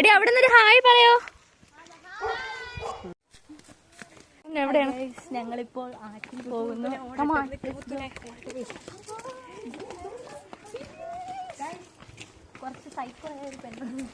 എടി അവിടെ നിന്നൊരു ഹായ് പറയോ. എവിടെയാണ്? ഞങ്ങളിപ്പോൾ ആറ്റിൽ പോകുന്നു. കുറച്ച് സൈക്കോ ആയ ഒരു പെണ്ണ്